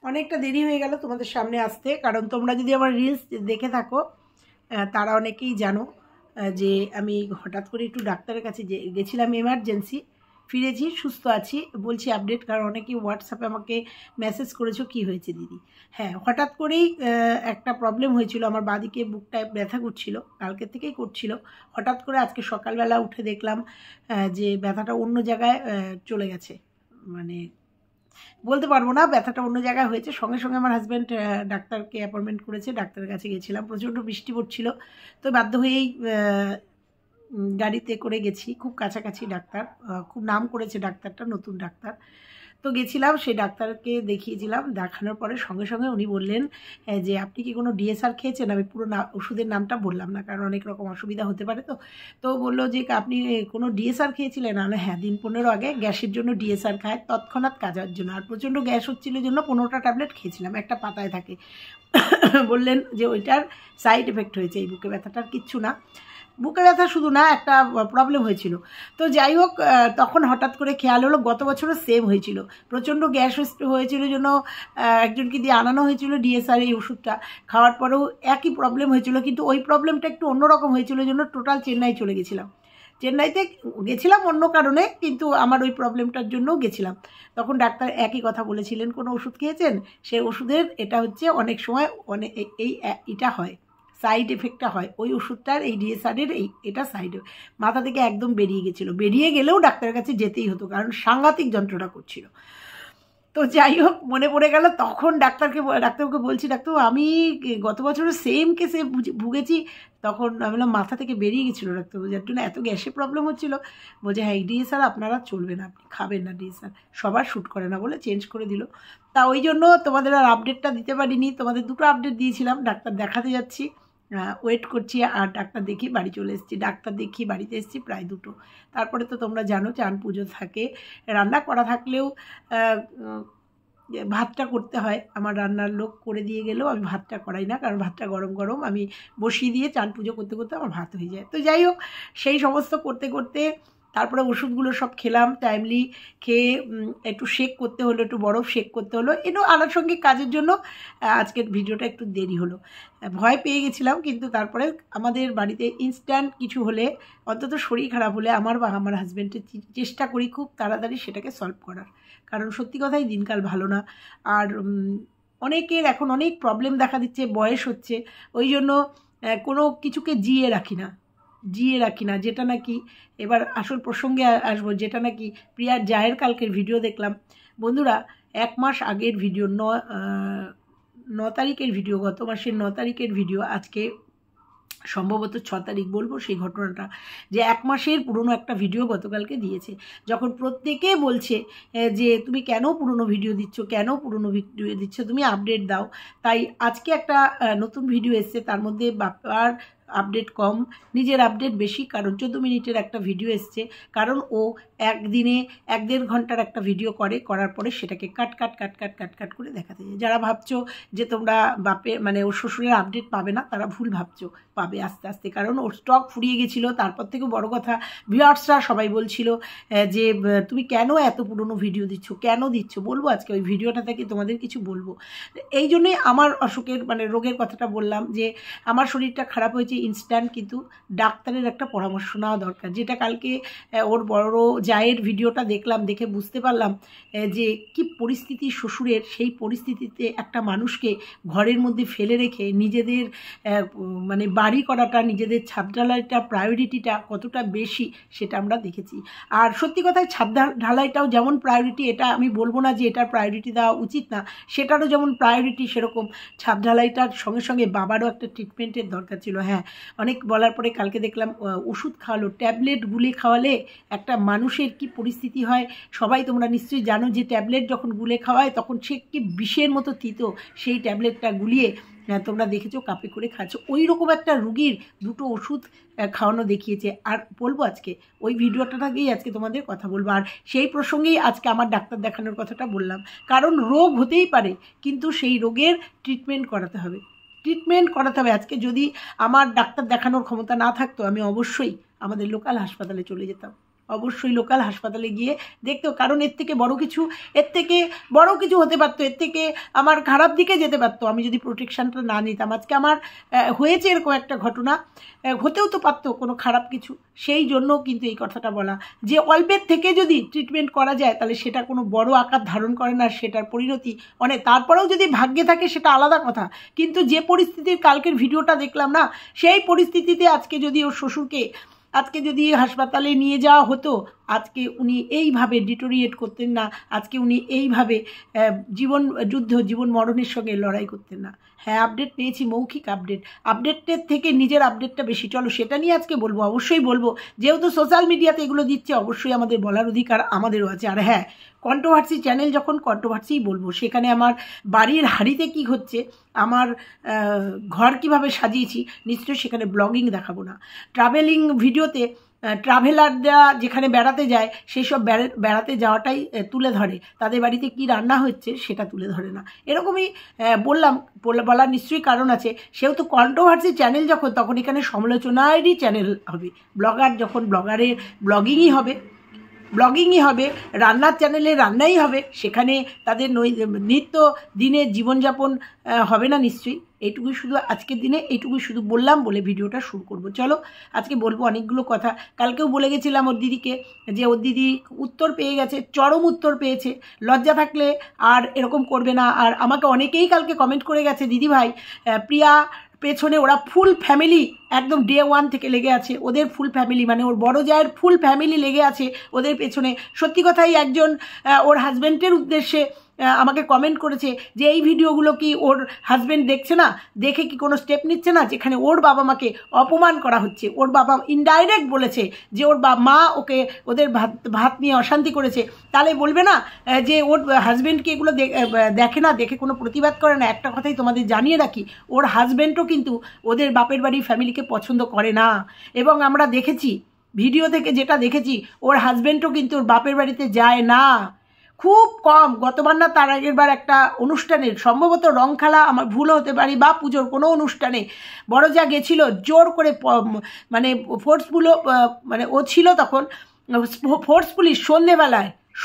অনেকটা দেরি হয়ে গেল তোমাদের সামনে আসতে, কারণ তোমরা যদি আমার রিলস দেখে থাকো তারা অনেকেই জানো যে আমি হঠাৎ করে একটু ডাক্তারের কাছে গেছিলাম, এমার্জেন্সি। ফিরেছি, সুস্থ আছি, বলছি আপডেট, কারণ অনেকেই হোয়াটসঅ্যাপে আমাকে মেসেজ করেছো কী হয়েছে দিদি। হ্যাঁ, হঠাৎ করেই একটা প্রবলেম হয়েছিল, আমার বাঁদিকে বুকটায় ব্যথা করছিল, কালকের থেকেই করছিল। হঠাৎ করে আজকে সকালবেলা উঠে দেখলাম যে ব্যথাটা অন্য জায়গায় চলে গেছে, মানে বলতে পারবো না, ব্যথাটা অন্য জায়গায় হয়েছে। সঙ্গে সঙ্গে আমার হাজব্যান্ড ডাক্তারকে অ্যাপয়েন্টমেন্ট করেছে, ডাক্তারের কাছে গেছিলাম। প্রচণ্ড বৃষ্টি পড়ছিল, তো বাধ্য হয়েই গাড়িতে করে গেছি। খুব কাছাকাছি ডাক্তার, খুব নাম করেছে ডাক্তারটা, নতুন ডাক্তার। তো গেছিলাম, সেই ডাক্তারকে দেখিয়েছিলাম। দেখানোর পরে সঙ্গে সঙ্গে উনি বললেন যে আপনি কি কোনো ডিএসআর খেয়েছেন? আমি পুরো ওষুধের নামটা বললাম না, কারণ অনেক রকম অসুবিধা হতে পারে। তো বললো যে আপনি কোনো ডিএসআর খেয়েছিলেন? না, হ্যাঁ, দিন 15 আগে গ্যাসের জন্য ডিএসআর খায়, তৎক্ষণাৎ কাজার জন্য। আর প্রচণ্ড গ্যাস হচ্ছিল জন্য 15টা ট্যাবলেট খেয়েছিলাম, একটা পাতায় থাকে। বললেন যে ওইটার সাইড এফেক্ট হয়েছে, এই বুকে ব্যথাটার কিচ্ছু না। বুকে ব্যথা শুধু না, একটা প্রবলেম হয়েছিল। তো যাই হোক, তখন হঠাৎ করে খেয়াল হলো গত বছরও সেম হয়েছিল, প্রচণ্ড গ্যাস হয়েছিল জন্য একজনকে দিয়ে আনানো হয়েছিল ডিএসআর এই ওষুধটা। খাওয়ার পরেও একই প্রবলেম হয়েছিল, কিন্তু ওই প্রবলেমটা একটু অন্যরকম হয়েছিল জন্য টোটাল চেন্নাই চলে গেছিলাম। চেন্নাইতে গেছিলাম অন্য কারণে, কিন্তু আমার ওই প্রবলেমটার জন্যও গেছিলাম। তখন ডাক্তার একই কথা বলেছিলেন, কোনো ওষুধ খেয়েছেন? সেই ওষুধের এটা হচ্ছে অনেক সময় এটা হয়, সাইড এফেক্টটা হয় ওই ওষুধটার, এই ডিএসআরের এটা সাইড মাথা থেকে একদম বেরিয়ে গেছিলো। বেরিয়ে গেলেও ডাক্তারের কাছে যেতেই হতো, কারণ সাংঘাতিক যন্ত্রণা করছিল। তো যাই হোক, মনে পড়ে গেল, তখন ডাক্তারবাবুকে বলছি, ডাক্তারবাবু আমি গত বছরও সেম কেসে ভুগেছি। তখন আমি বললাম মাথা থেকে বেরিয়ে গেছিলো ডাক্তারবাবু, যার জন্য এত গ্যাসের প্রবলেম হচ্ছিলো। বলছে হ্যাঁ, এই ডিএসআর আপনারা চলবে না, আপনি খাবেন না, ডিএসআর সবার শ্যুট করে না, বলে চেঞ্জ করে দিল। তা ওই জন্য তোমাদের আর আপডেটটা দিতে পারিনি। তোমাদের দুটো আপডেট দিয়েছিলাম, ডাক্তার দেখাতে যাচ্ছি, ওয়েট করছি, আর ডাক্তার দেখিয়ে বাড়ি চলে এসেছি। ডাক্তার দেখিয়ে বাড়িতে এসেছি প্রায় 2টো। তারপরে তো তোমরা জানো চান পুজো থাকে, রান্না করা থাকলেও ভাতটা করতে হয়। আমার রান্নার লোক করে দিয়ে গেলেও আমি ভাতটা করাই না, কারণ ভাতটা গরম গরম আমি বসিয়ে দিয়ে চান পুজো করতে করতে আমার ভাত হয়ে যায়। তো যাই হোক, সেই সমস্ত করতে করতে তারপরে ওষুধগুলো সব খেলাম টাইমলি, খেয়ে একটু শেক করতে হলো, একটু বরফ শেক করতে হলো, একটু আনুষঙ্গিক কাজের জন্য আজকের ভিডিওটা একটু দেরি হলো। ভয় পেয়ে গেছিলাম, কিন্তু তারপরে আমাদের বাড়িতে ইনস্ট্যান্ট কিছু হলে, অন্তত শরীর খারাপ হলে আমার বা আমার হাজব্যান্ডের চেষ্টা করি খুব তাড়াতাড়ি সেটাকে সলভ করার, কারণ সত্যি কথাই দিনকাল ভালো না। আর অনেকের এখন অনেক প্রবলেম দেখা দিচ্ছে, বয়স হচ্ছে, ওই জন্য কোনো কিছুকে জিয়ে রাখি না, যেটা নাকি এবার আসল প্রসঙ্গে আসবো, যেটা নাকি প্রিয়ার জায়ের কালকের ভিডিও দেখলাম। বন্ধুরা, 1 মাস আগের ভিডিও, 9 তারিখের ভিডিও, গত মাসের 9 তারিখের ভিডিও, আজকে সম্ভবত 6 তারিখ বলবো সেই ঘটনাটা, যে 1 মাসের পুরনো একটা ভিডিও গতকালকে দিয়েছে। যখন প্রত্যেকে বলছে যে তুমি কেন পুরনো ভিডিও দিচ্ছ, তুমি আপডেট দাও, তাই আজকে একটা নতুন ভিডিও এসছে। তার মধ্যে বাপ্পার আপডেট কম, নিজের আপডেট বেশি, কারণ 14 মিনিটের একটা ভিডিও এসছে। কারণ ও একদিনে 1-1.5 ঘন্টার একটা ভিডিও করার পরে সেটাকে কাট করে দেখাতে যায়। যারা ভাবছো যে তোমরা মানে ওর শ্বশুরের আপডেট পাবে না, তারা ভুল ভাবছো, পাবে আস্তে আস্তে, কারণ ওর স্টক ফুরিয়ে গেছিলো। তারপর থেকে বড় কথা, ভিউয়ার্সরা সবাই বলছিল যে তুমি কেন এত পুরনো ভিডিও কেন দিচ্ছ। বলবো আজকে ওই ভিডিওটা থেকে তোমাদের কিছু বলবো। এই জন্যই আমার অসুখের মানে রোগের কথাটা বললাম, যে আমার শরীরটা খারাপ হয়েছে ইনস্ট্যান্ট, কিন্তু ডাক্তারের একটা পরামর্শ নেওয়া দরকার। যেটা কালকে ওর বড় জায়ের ভিডিওটা দেখলাম, দেখে বুঝতে পারলাম যে কি পরিস্থিতি শ্বশুরের। সেই পরিস্থিতিতে একটা মানুষকে ঘরের মধ্যে ফেলে রেখে নিজেদের মানে বাড়ি করাটা, নিজেদের ছাদ ঢালাইটা প্রায়োরিটিটা কতটা বেশি, সেটা আমরা দেখেছি। আর সত্যি কথায় ছাদ ঢালাইটাও যেমন প্রায়োরিটি, এটা আমি বলবো না যে এটার প্রায়োরিটি দেওয়া উচিত না, সেটারও যেমন প্রায়োরিটি, সেরকম ছাদ ঢালাইটার সঙ্গে সঙ্গে বাবারও একটা ট্রিটমেন্টের দরকার ছিল। হ্যাঁ, অনেক বলার পরে কালকে দেখলাম ওষুধ খাওয়ালো, ট্যাবলেট গুলে খাওয়ালে একটা মানুষের কি পরিস্থিতি হয় সবাই তোমরা নিশ্চয়ই জানো, যে ট্যাবলেট যখন গুলে খাওয়ায় তখন সে কি বিষের মতো তিতো, সেই ট্যাবলেটটা গুলিয়ে তোমরা দেখেছো কাপে করে খাচ্ছ। ওই রকম একটা রুগীর 2টো ওষুধ খাওয়ানো দেখিয়েছে। আর বলবো আজকে ওই ভিডিওটা থেকেই আজকে তোমাদের কথা বলবো, আর সেই প্রসঙ্গেই আজকে আমার ডাক্তার দেখানোর কথাটা বললাম। কারণ রোগ হতেই পারে, কিন্তু সেই রোগের ট্রিটমেন্ট করাতে হবে। আজকে যদি আমার ডাক্তার দেখানোর ক্ষমতা না থাকতো, আমি অবশ্যই আমাদের লোকাল হাসপাতালে চলে যেতাম। অবশ্যই লোকাল হাসপাতালে গিয়ে দেখতেও, কারণ এর থেকে বড় কিছু হতে পারতো, এর থেকে আমার খারাপ দিকে যেতে পারতো আমি যদি প্রোটেকশানটা না নিতাম। আজকে আমার হয়েছে এরকম একটা ঘটনা, হতেও তো পারতো কোনো খারাপ কিছু, সেই জন্য কিন্তু এই কথাটা বলা যে অল্পের থেকে যদি ট্রিটমেন্ট করা যায় তাহলে সেটা কোনো বড় আকার ধারণ করে না, সেটার পরিণতি অনেক, তারপরেও যদি ভাগ্যে থাকে সেটা আলাদা কথা। কিন্তু যে পরিস্থিতির কালকের ভিডিওটা দেখলাম না, সেই পরিস্থিতিতে আজকে যদি ওর শ্বশুরকে আজকে যদি হাসপাতালে নিয়ে যাওয়া হতো, আজকে উনি এইভাবে ডিটোরিয়েট করতেন না, আজকে উনি এইভাবে জীবন মরণের সঙ্গে লড়াই করতেন না। হ্যাঁ, আপডেট পেয়েছি, মৌখিক আপডেটের থেকে নিজের আপডেটটা বেশি। চলো সেটা নিয়ে আজকে বলবো, অবশ্যই বলবো, যেহেতু সোশ্যাল মিডিয়াতে এগুলো দিচ্ছে অবশ্যই আমাদের বলার অধিকার আমাদেরও আছে। আর হ্যাঁ, কন্ট্রোভার্সি চ্যানেল যখন কন্ট্রোভার্সিই বলবো, সেখানে আমার বাড়ির হাঁড়িতে কি হচ্ছে, আমার ঘর কিভাবে সাজিয়েছি, নিশ্চয়ই সেখানে ব্লগিং দেখাবো না। ট্রাভেলিং ভিডিওতে ট্রাভেলাররা যেখানে বেড়াতে যায় সেই সব বেড়াতে যাওয়াটাই তুলে ধরে, তাদের বাড়িতে কি রান্না হচ্ছে সেটা তুলে ধরে না। এরকমই বলার নিশ্চয়ই কারণ আছে। সেহেতু কন্ট্রোভার্সি চ্যানেল যখন, তখন এখানে সমালোচনারই চ্যানেল হবে। ব্লগার যখন ব্লগারের ব্লগিংই হবে, রান্নার চ্যানেলে রান্নাই হবে, সেখানে তাদের নিত্য দিনের জীবনযাপন হবে না নিশ্চয়ই। এইটুকুই শুধু আজকের দিনে এইটুকুই শুধু বললাম বলে ভিডিওটা শুরু করব। চলো আজকে বলবো অনেকগুলো কথা। কালকেও বলে গেছিলাম ওর দিদিকে যে ওর দিদি উত্তর পেয়ে গেছে, চরম উত্তর পেয়েছে, লজ্জা থাকলে আর এরকম করবে না। আর আমাকে অনেকেই কালকে কমেন্ট করে গেছে, দিদি ভাই প্রিয়া পেছনে ওরা ফুল ফ্যামিলি একদম ডে 1 থেকে লেগে আছে, ওদের ফুল ফ্যামিলি মানে ওর বড় জায়ের ফুল ফ্যামিলি লেগে আছে ওদের পেছনে। সত্যি কথাই একজন ওর হাজব্যান্ডের উদ্দেশ্যে আমাকে কমেন্ট করেছে যে এই ভিডিওগুলো কি ওর হাজব্যান্ড দেখছে না, দেখে কি কোনো স্টেপ নিচ্ছে না, যেখানে ওর বাবা মাকে অপমান করা হচ্ছে। ওর বাবা ইনডাইরেক্ট বলেছে যে ওর মা ওদের ভাত নিয়ে অশান্তি করেছে, তাহলে বলবে না যে ওর হাজব্যান্ডকে এগুলো দেখে না, দেখে কোনো প্রতিবাদ করে না। একটা কথাই তোমাদের জানিয়ে রাখি, ওর হাজব্যান্ডও কিন্তু ওদের বাপের বাড়ির ফ্যামিলিকে পছন্দ করে না। এবং আমরা দেখেছি ভিডিও থেকে যেটা দেখেছি, ওর হাজব্যান্ডও কিন্তু ওর বাপের বাড়িতে যায় না, খুব কম। গতবার না তার আগের বার একটা অনুষ্ঠানের, সম্ভবত রংখেলা, আমার ভুল হতে পারি, বা পুজোর কোনো অনুষ্ঠানে বড় যা গেছিলো জোর করে, মানে ফোর্সফুলও, মানে ও ছিল তখন ফোর্সফুলি,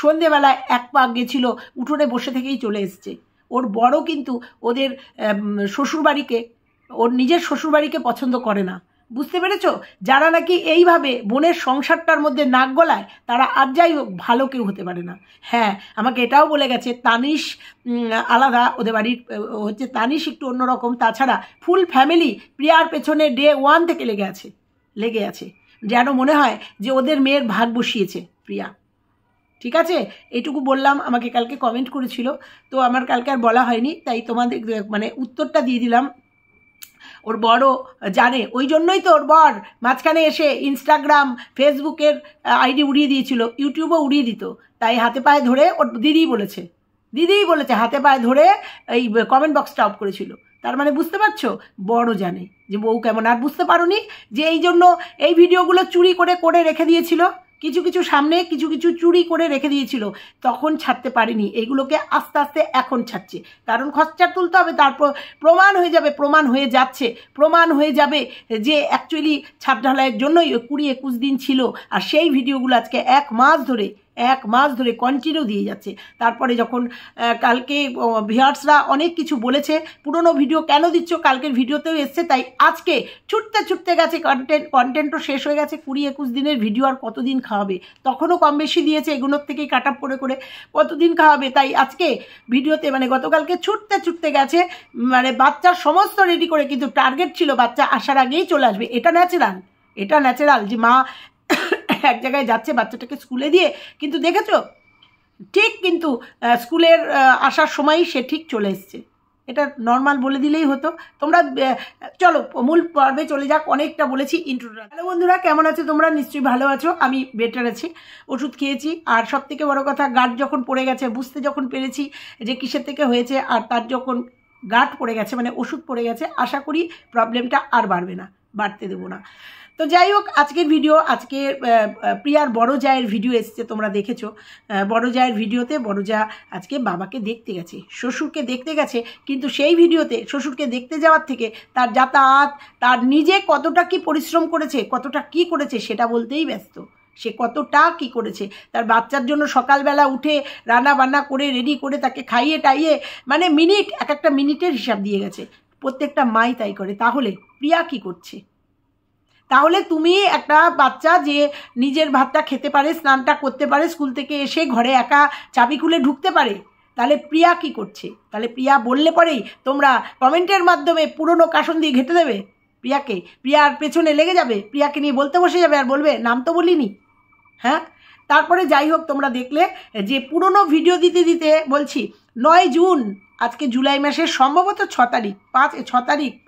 সন্ধেবেলায় এক পা গেছিলো, উঠোনে বসে থেকেই চলে এসছে। ওর বড় কিন্তু ওদের শ্বশুরবাড়িকে, ওর নিজের শ্বশুরবাড়িকে পছন্দ করে না। বুঝতে পেরেছো? যারা নাকি এইভাবে বোনের সংসারটার মধ্যে নাক গলায়, তারা আর যাই হোক ভালো কেউ হতে পারে না। হ্যাঁ, আমাকে এটাও বলে গেছে তানিশ আলাদা, ওদের বাড়ির হচ্ছে তানিশ একটু অন্যরকম, তাছাড়া ফুল ফ্যামিলি প্রিয়ার পেছনে ডে 1 থেকে লেগে আছে, যেন মনে হয় যে ওদের মেয়ের ভাগ বসিয়েছে প্রিয়া। ঠিক আছে, এইটুকু বললাম। আমাকে কালকে কমেন্ট করেছিল, তো আমার কালকে আর বলা হয়নি, তাই তোমাদের মানে উত্তরটা দিয়ে দিলাম। ওর বড় জানে, ওই জন্যই তো ওর বর মাঝখানে এসে ইনস্টাগ্রাম ফেসবুকের আইডি উড়িয়ে দিয়েছিল, ইউটিউবও উড়িয়ে দিত। তাই হাতে পায়ে ধরে, ওর দিদিই বলেছে হাতে পায়ে ধরে এই কমেন্ট বক্সটা অফ করেছিল। তার মানে বুঝতে পারছো, বড় জানে যে বউ কেমন। আর বুঝতে পারোনি যে এই জন্য এই ভিডিওগুলো চুরি করে রেখে দিয়েছিল, কিছু সামনে কিছু চুরি করে রেখে দিয়েছিল, তখন ছাড়তে পারেনি। এইগুলোকে আস্তে আস্তে এখন ছাড়ছে, কারণ খরচা তুলতে হবে, তারপর প্রমাণ হয়ে যাবে যে অ্যাকচুয়ালি ছাদ ঢালাইয়ের জন্যই 20-21 দিন ছিল। আর সেই ভিডিওগুলো আজকে এক মাস ধরে কন্টিনিউ দিয়ে যাচ্ছে। তারপরে যখন কালকে ভিউয়ার্সরা অনেক কিছু বলেছে, পুরনো ভিডিও কেন দিচ্ছ, কালকের ভিডিওতেও এসছে, তাই আজকে ছুটতে গেছে, কন্টেন্টও শেষ হয়ে গেছে। 20-21 দিনের ভিডিও আর কতদিন খাওয়াবে, তখনও কম বেশি দিয়েছে, এগুলোর থেকেই কাট আপ করে কতদিন খাওয়াবে। তাই আজকে ভিডিওতে মানে গতকালকে ছুটতে গেছে, মানে বাচ্চার সমস্ত রেডি করে, কিন্তু টার্গেট ছিল বাচ্চা আসার আগেই চলে আসবে। এটা ন্যাচারাল যে মা এক জায়গায় যাচ্ছে বাচ্চাটাকে স্কুলে দিয়ে, কিন্তু দেখেছো ঠিক, কিন্তু স্কুলের আসার সময়ই সে ঠিক চলে এসছে। এটা নর্মাল বলে দিলেই হতো। তোমরা চলো মূল পর্বে চলে যাক, অনেকটা বলেছি ইন্ট্রোডাকশন। হ্যালো বন্ধুরা, কেমন আছো তোমরা? নিশ্চয়ই ভালো আছো, আমি বেটার আছি, ওষুধ খেয়েছি। আর সব থেকে বড় কথা, গাঁট যখন পড়ে গেছে, বুঝতে যখন পেরেছি যে কিসের থেকে হয়েছে, আর তার যখন গাঁট পড়ে গেছে মানে ওষুধ পড়ে গেছে, আশা করি প্রবলেমটা আর বাড়তে দেবো না। তো যাই হোক, আজকের ভিডিও, আজকে প্রিয়ার বড় জায়ের ভিডিও এসছে, তোমরা দেখেছো। বড় জায়ের ভিডিওতে বড় যা আজকে বাবাকে দেখতে গেছে, শ্বশুরকে দেখতে গেছে, কিন্তু সেই ভিডিওতে শ্বশুরকে দেখতে যাওয়ার থেকে তার যাতায়াত, তার নিজে কতটা কি পরিশ্রম করেছে, কতটা কি করেছে সেটা বলতেই ব্যস্ত। সে কতটা কি করেছে, তার বাচ্চার জন্য সকালবেলা উঠে রান্না বান্না করে রেডি করে তাকে খাইয়ে টাইয়ে, মানে মিনিট, এক একটা মিনিটের হিসাব দিয়ে গেছে। প্রত্যেকটা মাই তাই করে। তাহলে প্রিয়া কি করছে? তাহলে তুমি একটা বাচ্চা যে নিজের ভাতটা খেতে পারে, স্নানটা করতে পারে, স্কুল থেকে এসে ঘরে একা চাবি খুলে ঢুকতে পারে, তাহলে প্রিয়া কি করছে? তাহলে প্রিয়া বললে পরেই তোমরা কমেন্টের মাধ্যমে পুরনো কাসন দিয়ে ঘেঁটে দেবে প্রিয়াকে, প্রিয়ার পেছনে লেগে যাবে, প্রিয়াকে নিয়ে বলতে বসে যাবে, আর বলবে নাম তো বলিনি। হ্যাঁ, তারপরে যাই হোক, তোমরা দেখলে যে পুরনো ভিডিও দিতে দিতে বলছি 9 জুন, আজকে জুলাই মাসের সম্ভবত 6 তারিখ,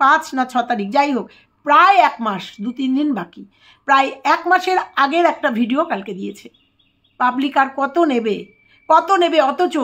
5 না 6 তারিখ, যাই হোক, প্রায় 1 মাস, 2-3 দিন বাকি, প্রায় 1 মাসের আগের একটা ভিডিও কালকে দিয়েছে। পাবলিক আর কত নেবে? অথচ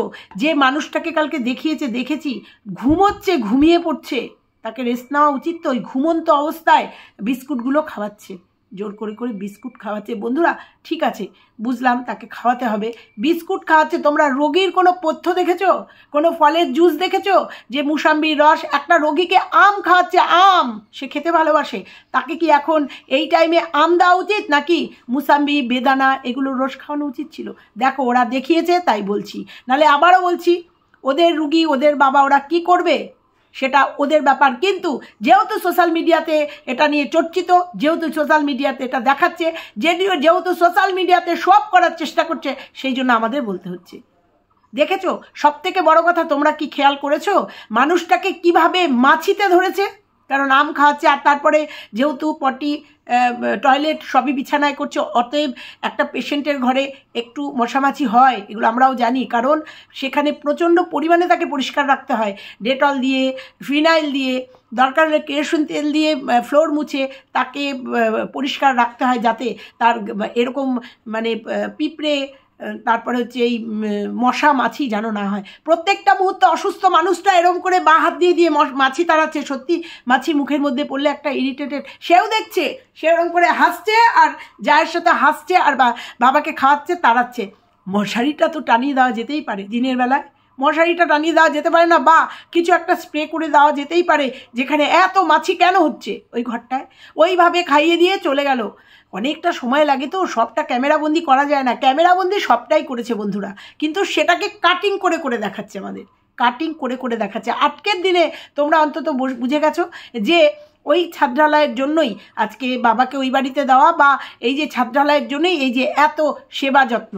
যে মানুষটাকে কালকে দেখিয়েছে, দেখেছি ঘুমোচ্ছে, ঘুমিয়ে পড়ছে, তাকে রেস্ট নেওয়া উচিত তো। ওই ঘুমন্ত অবস্থায় বিস্কুটগুলো খাওয়াচ্ছে, জোর করে করে বিস্কুট খাওয়াচ্ছে। বন্ধুরা ঠিক আছে, বুঝলাম তাকে খাওয়াতে হবে, বিস্কুট খাওয়াচ্ছে। তোমরা রোগীর কোনো পথ্য দেখেছো? কোনো ফলের জুস দেখেছো? যে মুসাম্বির রস, একটা রোগীকে আম খাওয়াচ্ছে, আম সে খেতে ভালোবাসে, তাকে কি এখন এই টাইমে আম দেওয়া উচিত, নাকি মুসাম্বি, বেদানা এগুলোর রস খাওয়ানো উচিত ছিল? দেখো, ওরা দেখিয়েছে তাই বলছি, নাহলে আবারও বলছি, ওদের রুগী, ওদের বাবা, ওরা কি করবে সেটা ওদের ব্যাপার। কিন্তু যেহেতু সোশ্যাল মিডিয়াতে এটা নিয়ে চর্চিত, যেহেতু সোশ্যাল মিডিয়াতে এটা দেখাচ্ছে, যেহেতু সোশ্যাল মিডিয়াতে সব করার চেষ্টা করছে, সেই জন্য আমাদের বলতে হচ্ছে। দেখেছো, সব থেকে বড় কথা, তোমরা কি খেয়াল করেছো মানুষটাকে কিভাবে মাছিতে ধরেছে? কারণ আম খাওয়াচ্ছে, আর তারপরে যেহেতু পটি, টয়লেট সবই বিছানায় করছে, অতএব একটা পেশেন্টের ঘরে একটু মশামাছি হয়, এগুলো আমরাও জানি, কারণ সেখানে প্রচণ্ড পরিমাণে তাকে পরিষ্কার রাখতে হয়, ডেটল দিয়ে, ফিনাইল দিয়ে, দরকার হলে কেরোসিন তেল দিয়ে ফ্লোর মুছে তাকে পরিষ্কার রাখতে হয়, যাতে তার এরকম মানে পিঁপড়ে, তারপরে হচ্ছে এই মশা মাছি যেন না হয়। প্রত্যেকটা মুহূর্তে অসুস্থ মানুষটা এরকম করে বা হাত দিয়ে দিয়ে মাছি তাড়াচ্ছে। সত্যি মাছি মুখের মধ্যে পড়লে একটা ইরিটেটেড, সেও দেখছে, সে এরকম করে হাসছে, আর যায়ের সাথে হাসছে, আর বাবাকে খাওয়াচ্ছে, তাড়াচ্ছে। মশারিটা তো টানিয়ে দেওয়া যেতেই পারে, দিনের বেলায় মশারিটা টানিয়ে দেওয়া যেতে পারে না, বা কিছু একটা স্প্রে করে দেওয়া যেতেই পারে, যেখানে এত মাছি কেন হচ্ছে ওই ঘরটায়। ওইভাবে খাইয়ে দিয়ে চলে গেল। অনেকটা সময় লাগে তো, সবটা ক্যামেরাবন্দি করা যায় না, ক্যামেরাবন্দি সবটাই করেছে বন্ধুরা, কিন্তু সেটাকে কাটিং করে করে দেখাচ্ছে, আমাদের কাটিং করে করে দেখাচ্ছে। আজকের দিনে তোমরা অন্তত বুঝে গেছো যে ওই ছাদঢালাইয়ের জন্যই আজকে বাবাকে ওই বাড়িতে দেওয়া, বা এই যে ছাদঢালাইয়ের জন্যই এই যে এত সেবা যত্ন।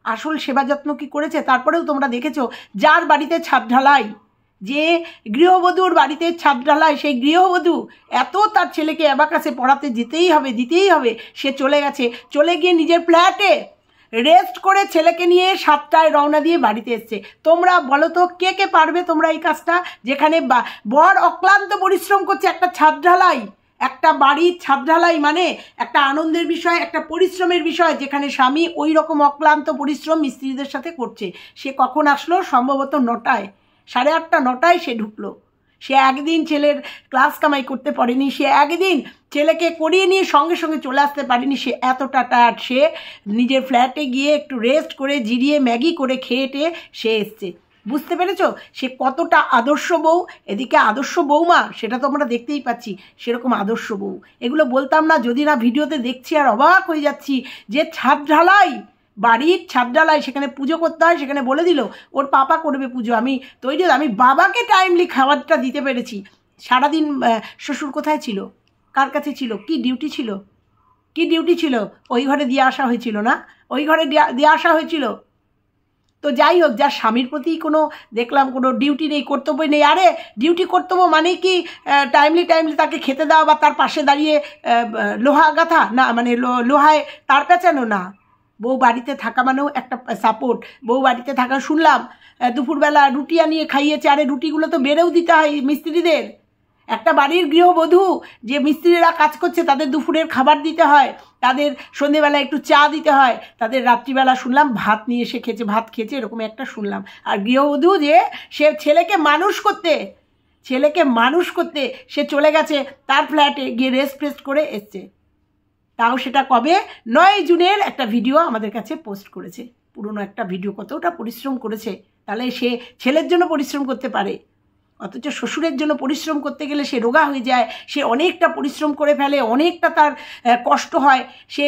আসল সেবা যত্ন কি করেছে? তারপরেও তোমরা দেখেছো, যার বাড়িতে ছাদঢালাই, যে গৃহবধূর বাড়িতে ছাদঢালাই, সেই গৃহবধূ এত তার ছেলেকে অ্যাবাকাসে পড়াতে দিতেই হবে, সে চলে গেছে, চলে গিয়ে নিজের ফ্ল্যাটে রেস্ট করে ছেলেকে নিয়ে 7টায় রওনা দিয়ে বাড়িতে এসছে। তোমরা বলো তো, কে কে পারবে তোমরা এই কাজটা? যেখানে বর অক্লান্ত পরিশ্রম করছে, একটা ছাদঢালাই, একটা বাড়ির ছাদঢালাই মানে একটা আনন্দের বিষয়, একটা পরিশ্রমের বিষয়, যেখানে স্বামী ওই রকম অক্লান্ত পরিশ্রম মিস্ত্রিদের সাথে করছে। সে কখন আসলো? সম্ভবত 9টায়, 8:30, 9টায় সে ঢুকলো। সে একদিন ছেলের ক্লাস কামাই করতে পারেনি, সে একদিন ছেলেকে করিয়ে নিয়ে সঙ্গে সঙ্গে চলে আসতে পারেনি, সে এতটা টায়ার্ড। সে নিজের ফ্ল্যাটে গিয়ে একটু রেস্ট করে, জিরিয়ে ম্যাগি করে খেয়ে টেয়ে সে এসছে। বুঝতে পেরেছো সে কতটা আদর্শ বউ? এদিকে আদর্শ বউমা, সেটা তো আমরা দেখতেই পাচ্ছি, সেরকম আদর্শ বউ। এগুলো বলতাম না যদি না ভিডিওতে দেখছি, আর অবাক হয়ে যাচ্ছি যে ছাদঢালাই, বাড়ির ছাদঢালাই, সেখানে পুজো করতে হয়, সেখানে বলে দিল ওর পাপা করবে পুজো, আমি তৈরি, আমি বাবাকে টাইমলি খাবারটা দিতে পেরেছি। সারাদিন শ্বশুর কোথায় ছিল, কার কাছে ছিল, কি ডিউটি ছিল? ওই ঘরে দিয়ে আসা হয়েছিল না? ওই ঘরে দিয়ে আসা হয়েছিল। তো যাই হোক, যার স্বামীর প্রতি কোনো দেখলাম কোনো ডিউটি নেই, কর্তব্য নেই। আরে ডিউটি কর্তব্য মানে কি টাইমলি তাকে খেতে দেওয়া, বা তার পাশে দাঁড়িয়ে লোহা গাঁথা না, মানে লোহায় তার পেঁচানো না। বউ বাড়িতে থাকা মানেও একটা সাপোর্ট। বউ বাড়িতে থাকা, শুনলাম দুপুরবেলা রুটি আনিয়ে খাইয়েছে। আরে রুটিগুলো তো বেড়েও দিতে হয় মিস্ত্রিদের। একটা বাড়ির গৃহবধূ যে মিস্ত্রিরা কাজ করছে, তাদের দুপুরের খাবার দিতে হয়, তাদের সন্ধেবেলা একটু চা দিতে হয়, তাদের রাত্রিবেলা শুনলাম ভাত নিয়ে এসে ভাত খেয়েছে, এরকম একটা শুনলাম। আর গৃহবধূ যে সে ছেলেকে মানুষ করতে সে চলে গেছে তার ফ্ল্যাটে গিয়ে রেস্ট করে এসছে। তাও সেটা কবে? 9 জুনের একটা ভিডিও আমাদের কাছে পোস্ট করেছে, পুরনো একটা ভিডিও। কতটা পরিশ্রম করেছে, তাহলে সে ছেলের জন্য পরিশ্রম করতে পারে। অথচ শ্বশুরের জন্য পরিশ্রম করতে গেলে সে রোগা হয়ে যায়, সে অনেকটা পরিশ্রম করে ফেলে, অনেকটা তার কষ্ট হয়, সে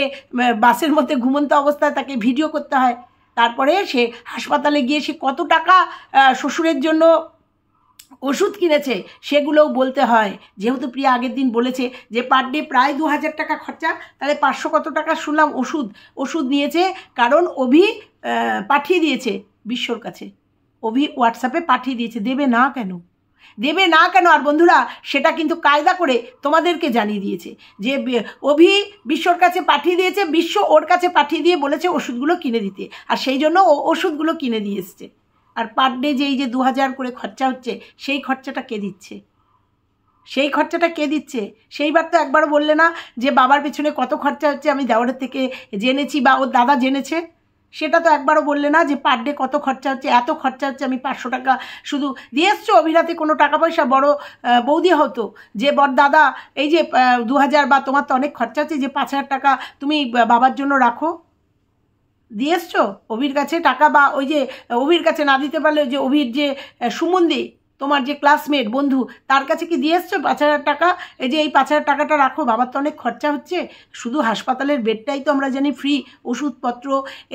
বাসের মধ্যে ঘুমন্ত অবস্থায় তাকে ভিডিও করতে হয়, তারপরে সে হাসপাতালে গিয়ে সে কত টাকা শ্বশুরের জন্য ওষুধ কিনেছে সেগুলোও বলতে হয়। যেহেতু প্রিয়া আগের দিন বলেছে যে পার ডে প্রায় 2000 টাকা খরচা, তাহলে 500 কত টাকা শুনলাম ওষুধ নিয়েছে, কারণ অভি পাঠিয়ে দিয়েছে বিশ্বর কাছে, অভি হোয়াটসঅ্যাপে পাঠিয়ে দিয়েছে। দেবে না কেন? আর বন্ধুরা, সেটা কিন্তু কায়দা করে তোমাদেরকে জানিয়ে দিয়েছে যে অভি বিশ্বর কাছে পাঠিয়ে দিয়েছে, বিশ্ব ওর কাছে পাঠিয়ে দিয়ে বলেছে ওষুধগুলো কিনে দিতে, আর সেই জন্য ও ওষুধগুলো কিনে দিয়ে এসছে। আর পার ডে এই যে 2000 করে খরচা হচ্ছে, সেই খরচাটা কে দিচ্ছে? সেইবার তো একবারও বললে না যে বাবার পেছনে কত খরচা হচ্ছে আমি দেওয়ারের থেকে জেনেছি বা ওর দাদা জেনেছে। সেটা তো একবারও বললে না যে পার ডে কত খরচা হচ্ছে, এত খরচা হচ্ছে, আমি 500 টাকা শুধু দিয়ে এসছো। অভিরাতে কোনো টাকা পয়সা বড় বৌদি হতো যে বড় দাদা এই যে 2000 বা তোমার তো অনেক খরচা হচ্ছে, যে 5000 টাকা তুমি বাবার জন্য রাখো, দিয়ে এসছো অভির কাছে টাকা, বা ওই যে অভির কাছে না দিতে পারলে যে অভির যে সুমন্দি তোমার যে ক্লাসমেট বন্ধু, তার কাছে কি দিয়ে এসছো 5000 টাকা, এই যে এই 5000 টাকাটা রাখো, বাবার তো অনেক খরচা হচ্ছে। শুধু হাসপাতালের বেডটাই তো আমরা জানি ফ্রি, ওষুধপত্র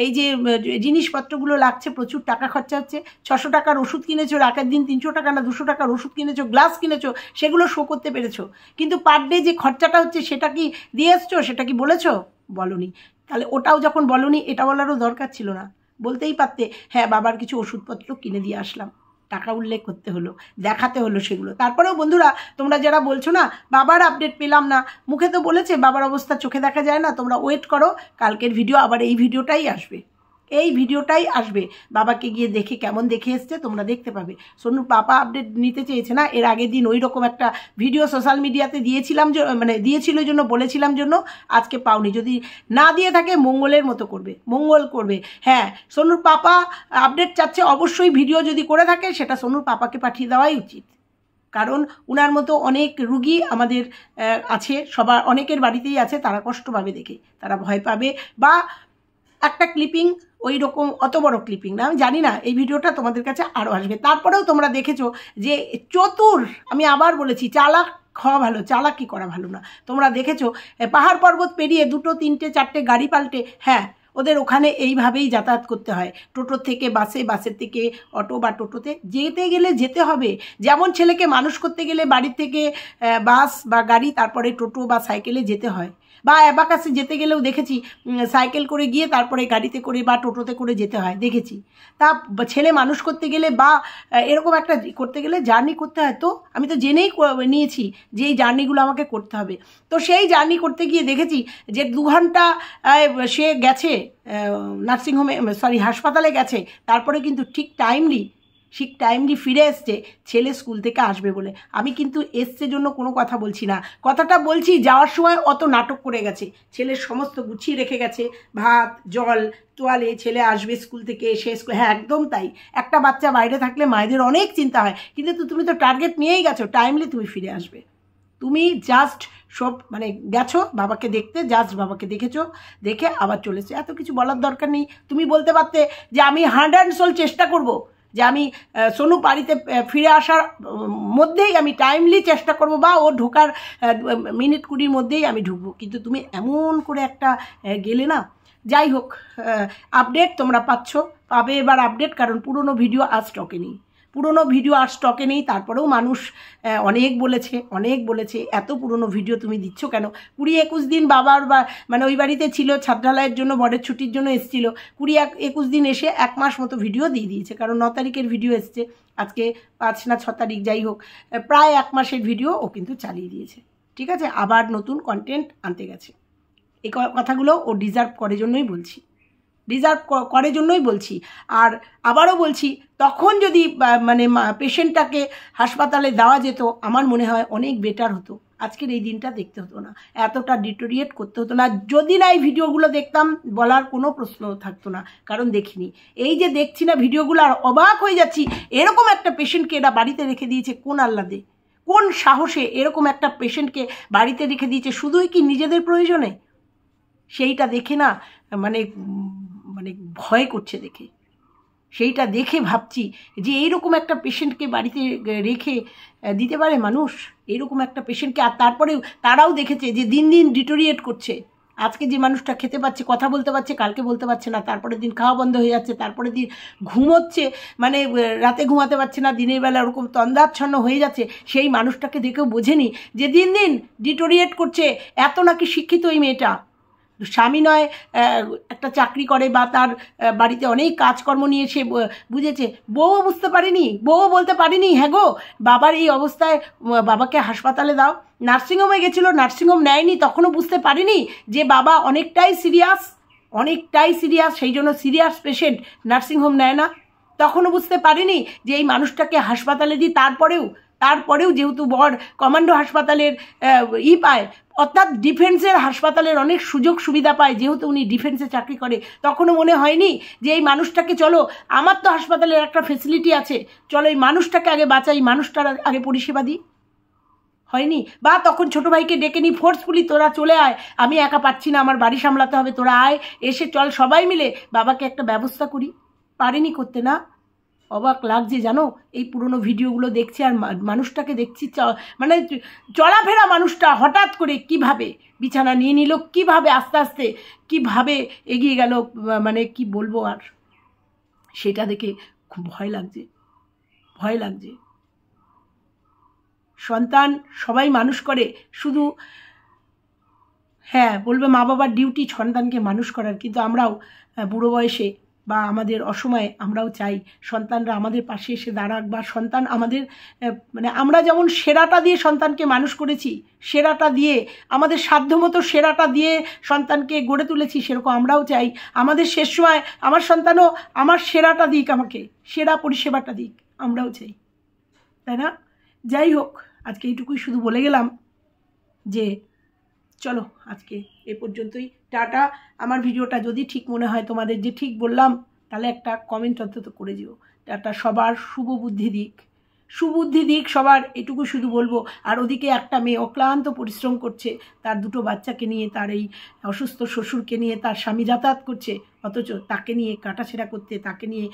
এই যে জিনিসপত্রগুলো লাগছে প্রচুর টাকা খরচা হচ্ছে। 600 টাকার ওষুধ কিনেছো, রাতের দিন 300 টাকা না 200 টাকার ওষুধ কিনেছো, গ্লাস কিনেছো, সেগুলো শো করতে পেরেছো, কিন্তু পার ডে যে খরচাটা হচ্ছে সেটা কি দিয়ে এসছো? সেটা কি বলেছো? বলনি। তাহলে ওটাও যখন বলনি, এটা বলারও দরকার ছিল না, বলতেই পারতে হ্যাঁ বাবার কিছু ওষুধপত্র কিনে দিয়ে আসলাম, টাকা উল্লেখ করতে হলো, দেখাতে হলো সেগুলো। তারপরেও বন্ধুরা, তোমরা যারা বলছো না বাবার আপডেট পেলাম না, মুখে তো বলেছে বাবার অবস্থা চোখে দেখা যায় না, তোমরা ওয়েট করো, কালকের ভিডিও আবার এই ভিডিওটাই আসবে, বাবাকে গিয়ে দেখে কেমন দেখে এসছে তোমরা দেখতে পাবে। সোনুর পাপা আপডেট নিতে চেয়েছে না, এর আগের দিন ওই রকম একটা ভিডিও সোশ্যাল মিডিয়াতে দিয়েছিল জন্য বলেছিলাম জন্য আজকে পাওনি। যদি না দিয়ে থাকে মঙ্গল করবে। হ্যাঁ, সোনুর পাপা আপডেট চাচ্ছে, অবশ্যই ভিডিও যদি করে থাকে সেটা সোনুর পাপাকে পাঠিয়ে দেওয়াই উচিত, কারণ উনার মতো অনেক রুগী আমাদের আছে, সবার অনেকের বাড়িতেই আছে, তারা কষ্ট পাবে দেখে, তারা ভয় পাবে, বা একটা ক্লিপিং ওই রকম অত বড় ক্লিপিং না, আমি জানি না এই ভিডিওটা তোমাদের কাছে আরও আসবে। তারপরেও তোমরা দেখেছো যে চতুর, আমি আবার বলেছি চালাক খাওয়া ভালো, চালাকি করা ভালো না। তোমরা দেখেছো পাহাড় পর্বত পেরিয়ে 2, 3, 4টে গাড়ি পাল্টে, হ্যাঁ ওদের ওখানে এইভাবেই যাতায়াত করতে হয়, টোটোর থেকে বাসে, বাসের থেকে অটো বা টোটোতে যেতে গেলে যেতে হবে। যেমন ছেলেকে মানুষ করতে গেলে বাড়ির থেকে বাস বা গাড়ি, তারপরে টোটো বা সাইকেলে যেতে হয়, বা অ্যাবাকাসে যেতে গেলেও দেখেছি সাইকেল করে গিয়ে তারপরে গাড়িতে করে বা টোটোতে করে যেতে হয়, দেখেছি। তা ছেলে মানুষ করতে গেলে বা এরকম একটা করতে গেলে জার্নি করতে হয়, তো আমি তো জেনেই নিয়েছি যে এই জার্নিগুলো আমাকে করতে হবে। তো সেই জার্নি করতে গিয়ে দেখেছি যে 2 ঘন্টা সে গেছে হাসপাতালে গেছে, তারপরে কিন্তু ঠিক টাইমলি ফিরে এসছে ছেলে স্কুল থেকে আসবে বলে। আমি কিন্তু এসছে জন্য কোনো কথা বলছি না, কথাটা বলছি যাওয়ার সময় অত নাটক করে গেছে, ছেলের সমস্ত গুছিয়ে রেখে গেছে, ভাত জল তোয়ালে, ছেলে আসবে স্কুল থেকে এসে হ্যাঁ একদম তাই, একটা বাচ্চা বাইরে থাকলে মায়েদের অনেক চিন্তা হয়, কিন্তু তুমি তো টার্গেট নিয়েই গেছো, টাইমলি তুমি ফিরে আসবে। তুমি জাস্ট সব গেছো বাবাকে দেখতে, জাস্ট বাবাকে দেখেছো, দেখে আবার চলেছে, এত কিছু বলার দরকার নেই। তুমি বলতে পারতে যে আমি 100% চেষ্টা করব যে আমি সোনু বাড়িতে ফিরে আসার মধ্যেই আমি টাইমলি চেষ্টা করব, বা ও ঢোকার মিনিট 20 মধ্যেই আমি ঢুকবো, কিন্তু তুমি এমন করে একটা গেলে না। যাই হোক, আপডেট তোমরা পাবে এবার আপডেট, কারণ পুরনো ভিডিও আর স্টকে নেই। তারপরেও মানুষ অনেক বলেছে এত পুরনো ভিডিও তুমি দিচ্ছ কেন? 20-21 দিন বাবার ওই বাড়িতে ছিল, ছাত্রালয়ের জন্য বড়ের ছুটির জন্য এসেছিল, 20-21 দিন এসে 1 মাস মতো ভিডিও দিয়ে দিয়েছে, কারণ 9 তারিখের ভিডিও এসছে, আজকে 5 না 6 তারিখ, যাই হোক প্রায় 1 মাসের ভিডিও ও কিন্তু চালিয়ে দিয়েছে। ঠিক আছে, আবার নতুন কন্টেন্ট আনতে গেছে। এই কথাগুলো ও ডিজার্ভ করে জন্যই বলছি। আর আবারও বলছি, তখন যদি পেশেন্টটাকে হাসপাতালে দেওয়া যেত, আমার মনে হয় অনেক বেটার হতো, আজকের এই দিনটা দেখতে হতো না, এতটা ডিটোরিয়েট করতে হতো না। যদি না এই ভিডিওগুলো দেখতাম, বলার কোনো প্রশ্ন থাকতো না, কারণ দেখিনি। এই যে দেখছি না ভিডিওগুলো, আর অবাক হয়ে যাচ্ছি, এরকম একটা পেশেন্টকে এরা বাড়িতে রেখে দিয়েছে কোন আহ্লাদে, কোন সাহসে এরকম একটা পেশেন্টকে বাড়িতে রেখে দিয়েছে, শুধুই কি নিজেদের প্রয়োজনে? সেইটা দেখে না ভয় করছে দেখে। সেইটা দেখে ভাবছি যে এইরকম একটা পেশেন্টকে বাড়িতে রেখে দিতে পারে মানুষ, এইরকম একটা পেশেন্টকে। আর তারপরেও তারাও দেখেছে যে দিন দিন ডিটোরিয়েট করছে। আজকে যে মানুষটা খেতে পাচ্ছে, কথা বলতে পারছে, কালকে বলতে পারছে না, তারপরের দিন খাওয়া বন্ধ হয়ে যাচ্ছে, তারপরের দিন ঘুমোচ্ছে, মানে রাতে ঘুমাতে পারছে না, দিনের বেলা ওরকম তন্দাচ্ছন্ন হয়ে যাচ্ছে। সেই মানুষটাকে দেখেও বোঝেনি যে দিন দিন ডিটোরিয়েট করছে। এত নাকি শিক্ষিত এই মেয়েটা, স্বামী নয় একটা চাকরি করে বা তার বাড়িতে অনেক কাজকর্ম নিয়ে সে বুঝেছে, বউও বুঝতে পারেনি, বউও বলতে পারেনি হ্যাঁ গো বাবার এই অবস্থায়, বাবাকে হাসপাতালে দাও। নার্সিংহোমে গেছিলো, নার্সিংহোম নেয়নি, তখনও বুঝতে পারিনি যে বাবা অনেকটাই সিরিয়াস, সেই জন্য সিরিয়াস পেশেন্ট নার্সিংহোম নেয় না। তখনও বুঝতে পারিনি যে এই মানুষটাকে হাসপাতালে দিই। তারপরেও যেহেতু বর কমান্ডো হাসপাতালের পায়, অর্থাৎ ডিফেন্সের হাসপাতালের অনেক সুযোগ সুবিধা পায়, যেহেতু উনি ডিফেন্সে চাকরি করে, তখনও মনে হয়নি যে এই মানুষটাকে চলো, আমার তো হাসপাতালের একটা ফেসিলিটি আছে, চলো এই মানুষটাকে আগে বাঁচাই, মানুষটার আগে পরিষেবা দিই। হয়নি। বা তখন ছোটো ভাইকে ডেকে নিই ফোর্সফুলি, তোরা চলে আয়, আমি একা পারছি না, আমার বাড়ি সামলাতে হবে, তোরা আয়, এসে চল সবাই মিলে বাবাকে একটা ব্যবস্থা করি। পারেনি করতে। না, অবাক লাগছে জানো এই পুরনো ভিডিওগুলো দেখছি আর মানুষটাকে দেখছি, মানে চলাফেরা মানুষটা হঠাৎ করে কিভাবে বিছানা নিয়ে নিল, কিভাবে আস্তে আস্তে কিভাবে এগিয়ে গেল, মানে কি বলবো আর, সেটা দেখে খুব ভয় লাগছে। সন্তান সবাই মানুষ করে, শুধু হ্যাঁ বলবে মা বাবার ডিউটি সন্তানকে মানুষ করার, কিন্তু আমরাও বুড়ো বয়সে বা আমাদের অসময়ে আমরাও চাই সন্তানরা আমাদের পাশে এসে দাঁড়াক, বা সন্তান আমাদের, মানে আমরা যেমন সেরাটা দিয়ে সন্তানকে মানুষ করেছি, সেরাটা দিয়ে আমাদের সাধ্যমতো সেরাটা দিয়ে সন্তানকে গড়ে তুলেছি, সেরকম আমরাও চাই আমাদের শেষ সময় আমার সন্তানও আমার সেরাটা দিক, আমাকে সেরা পরিষেবাটা দিক, আমরাও চাই, তাই না? যাই হোক, আজকে এইটুকুই শুধু বলে গেলাম যে চলো আজকে এ পর্যন্তই, টাটা। আমার ভিডিওটা যদি ঠিক মনে হয় তোমাদের যে ঠিক বললাম, তাহলে একটা কমেন্ট অন্তত করে দিও। টাটা। সবার সুবুদ্ধি দিক সবার, এটুকু শুধু বলবো। আর ওদিকে একটা মেয়ে অক্লান্ত পরিশ্রম করছে, তার দুটো বাচ্চাকে নিয়ে, তার এই অসুস্থ শ্বশুরকে নিয়ে, তার স্বামী যাতায়াত করছে, অথচ তাকে নিয়ে কাটাছেঁড়া করতে, তাকে নিয়ে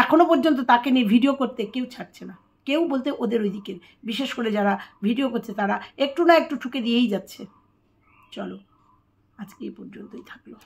এখনও পর্যন্ত তাকে নিয়ে ভিডিও করতে কেউ ছাড়ছে না, কেউ বলতে ওদের ওই দিকের, বিশেষ করে যারা ভিডিও করছে তারা একটু না একটু ঠুকে দিয়েই যাচ্ছে। চলো আজকে এই পর্যন্তই থাকলো।